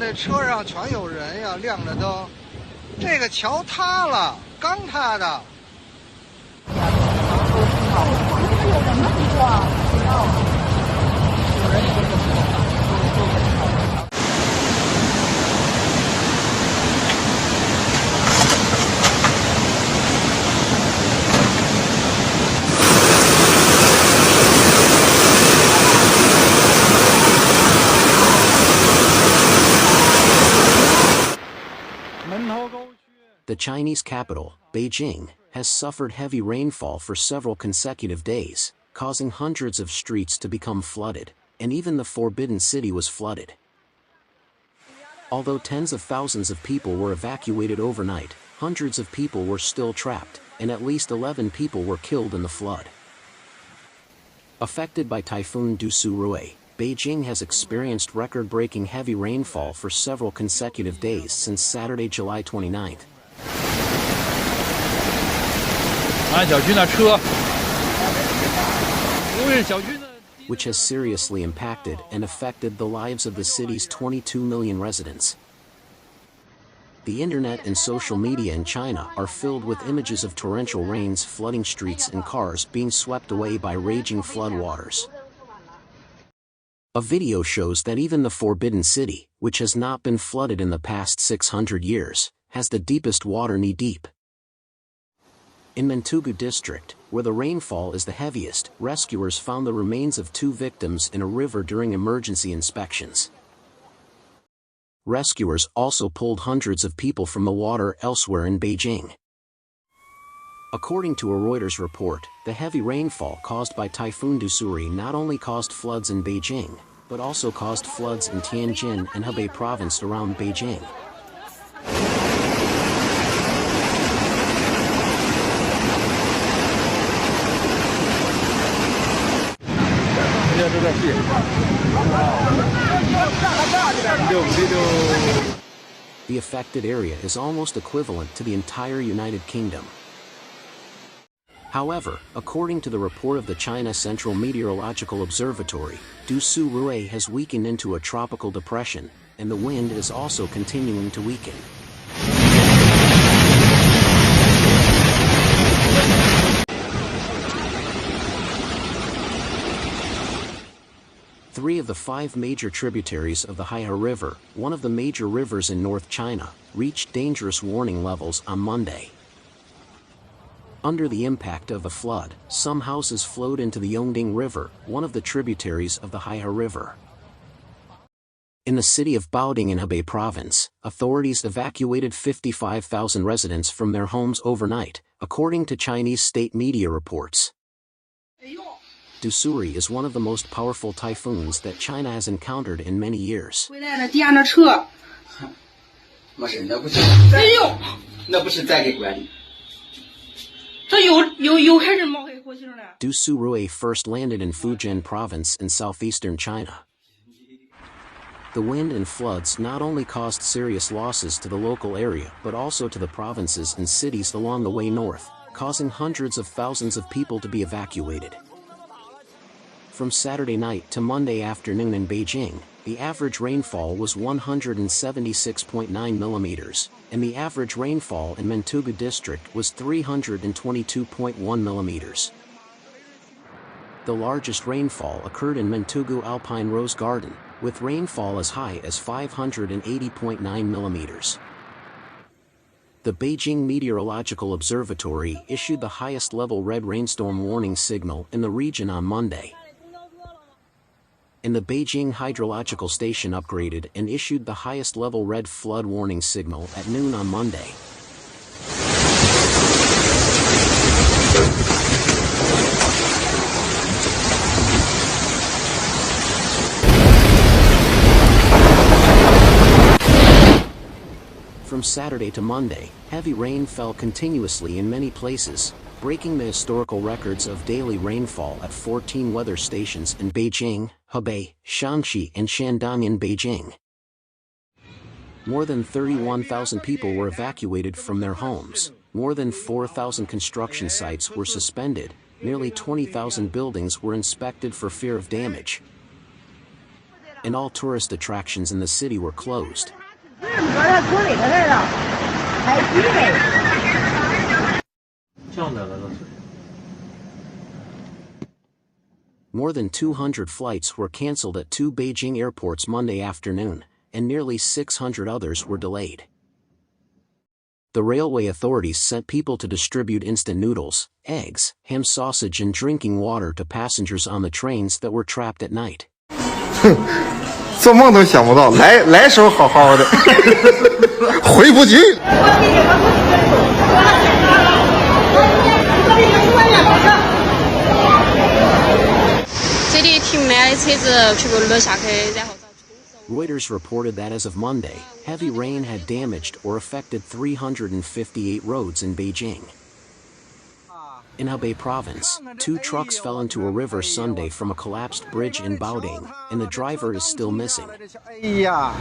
这车上全有人呀，亮着灯。这个桥塌了，刚塌的。有人吗？你说？不知道。有人也不知道。The Chinese capital, Beijing, has suffered heavy rainfall for several consecutive days, causing hundreds of streets to become flooded, and even the Forbidden City was flooded. Although tens of thousands of people were evacuated overnight, hundreds of people were still trapped, and at least 11 people were killed in the flood. Affected by Typhoon Dusurui, Beijing has experienced record-breaking heavy rainfall for several consecutive days since Saturday, July 29th. Which has seriously impacted and affected the lives of the city's 22 million residents. The internet and social media in China are filled with images of torrential rains flooding streets and cars being swept away by raging floodwaters. A video shows that even the Forbidden City, which has not been flooded in the past 600 years, has the deepest water knee-deep. In Mentugu district, where the rainfall is the heaviest, rescuers found the remains of 2 victims in a river during emergency inspections. Rescuers also pulled hundreds of people from the water elsewhere in Beijing. According to a Reuters report, the heavy rainfall caused by Typhoon Dusuri not only caused floods in Beijing, but also caused floods in Tianjin and Hebei province around Beijing. The affected area is almost equivalent to the entire United Kingdom. However, according to the report of the China Central Meteorological Observatory, Dusurui has weakened into a tropical depression, and the wind is also continuing to weaken. Three of the 5 major tributaries of the Haihe River, one of the major rivers in North China, reached dangerous warning levels on Monday. Under the impact of the flood, some houses flowed into the Yongding River, one of the tributaries of the Haihe River. In the city of Baoding in Hebei province, authorities evacuated 55,000 residents from their homes overnight, according to Chinese state media reports. Dusuri is one of the most powerful typhoons that China has encountered in many years. Dusurui first landed in Fujian province in southeastern China. The wind and floods not only caused serious losses to the local area but also to the provinces and cities along the way north, causing hundreds of thousands of people to be evacuated. From Saturday night to Monday afternoon in Beijing, the average rainfall was 176.9 millimeters, and the average rainfall in Mentugu district was 322.1 millimeters. The largest rainfall occurred in Mentugu Alpine Rose Garden, with rainfall as high as 580.9 millimeters. The Beijing Meteorological Observatory issued the highest level red rainstorm warning signal in the region on Monday. And the Beijing Hydrological Station upgraded and issued the highest level red flood warning signal at noon on Monday. From Saturday to Monday, heavy rain fell continuously in many places, breaking the historical records of daily rainfall at 14 weather stations in Beijing, Hebei, Shanxi and Shandong in Beijing. More than 31,000 people were evacuated from their homes, more than 4,000 construction sites were suspended, nearly 20,000 buildings were inspected for fear of damage. and all tourist attractions in the city were closed. More than 200 flights were canceled at 2 Beijing airports Monday afternoon, and nearly 600 others were delayed. The railway authorities sent people to distribute instant noodles, eggs, ham sausage and drinking water to passengers on the trains that were trapped at night. 做梦都想不到，来时候好好的，回不去。 Reuters reported that as of Monday, heavy rain had damaged or affected 358 roads in Beijing. In Hebei province, 2 trucks fell into a river Sunday from a collapsed bridge in Baoding, and the driver is still missing. 哎呀！